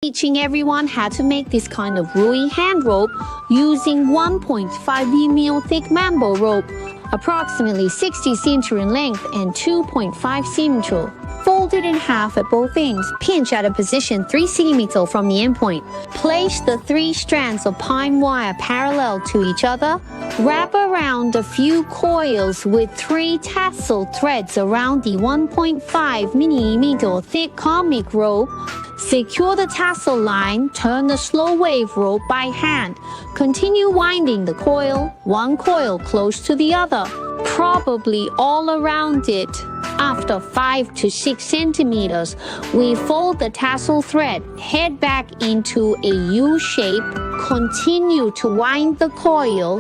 teaching everyone how to make this kind of Rui hand rope using 1.5 mm thick mambo rope, approximately 60 cm in length and 2.5 cm. Fold it in half at both ends, pinch at a position 3 cm from the end point. Place the 3 strands of pine wire parallel to each other. Wrap around a few coils with 3 tassel threads around the 1.5 mm thick comic rope. Secure the tassel line, turn the slow wave rope by hand. Continue winding the coil, one coil close to the other, probably all around it. After 5 to 6 centimeters, we fold the tassel thread, head back into a U shape, continue to wind the coil.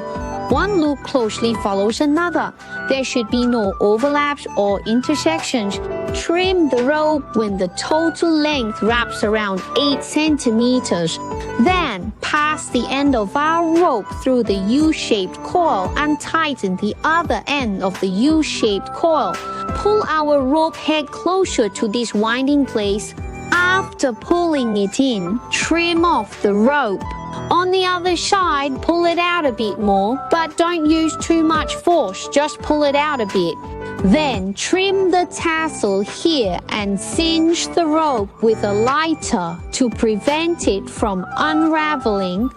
One loop closely follows another. There should be no overlaps or intersections. Trim the rope when the total length wraps around 8 centimeters. Then, pass the end of our rope through the U-shaped coil and tighten the other end of the U-shaped coil. Pull our rope head closer to this winding place. After pulling it in, trim off the rope. On the other side, pull it out a bit more, but don't use too much force, just pull it out a bit. Then trim the tassel here and cinch the rope with a lighter to prevent it from unraveling.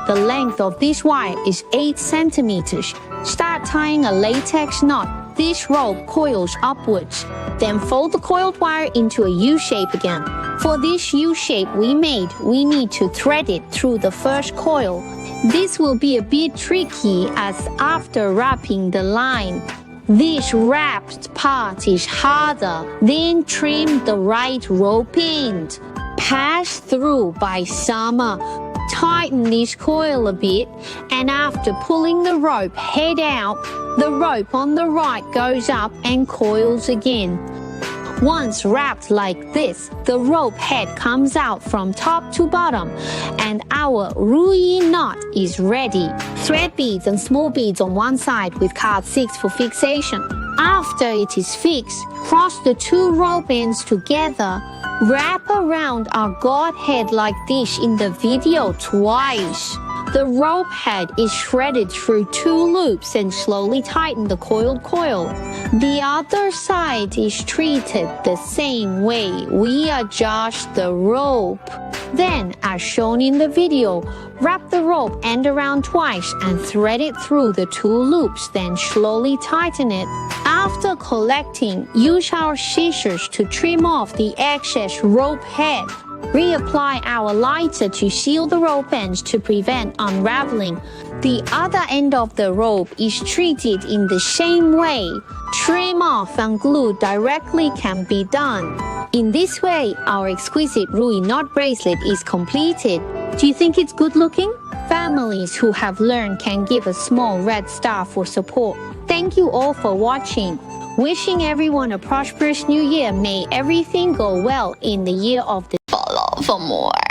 The length of this wire is 8 centimeters. Start tying a latex knot. This rope coils upwards. Then fold the coiled wire into a U shape again. For this U shape we made, we need to thread it through the first coil. This will be a bit tricky as after wrapping the line, this wrapped part is harder. Then trim the right rope end. Pass through by summer. Tighten this coil a bit, and after pulling the rope head out, the rope on the right goes up and coils again. Once wrapped like this, the rope head comes out from top to bottom, and our Rui knot is ready. Thread beads and small beads on one side with card 6 for fixation. After it is fixed, cross the 2 rope ends together. Wrap around our god head like this in the video twice. The rope head is threaded through 2 loops and slowly tighten the coiled coil. The other side is treated the same way. We adjust the rope. Then, as shown in the video, wrap the rope end around twice and thread it through the 2 loops, then slowly tighten it. After collecting, use our scissors to trim off the excess rope head. Reapply our lighter to seal the rope ends to prevent unraveling. The other end of the rope is treated in the same way. Trim off and glue directly can be done. In this way, our exquisite Rui knot bracelet is completed. Do you think it's good looking? Families who have learned can give a small red star for support. Thank you all for watching. Wishing everyone a prosperous new year. May everything go well in the year of the Follow for more.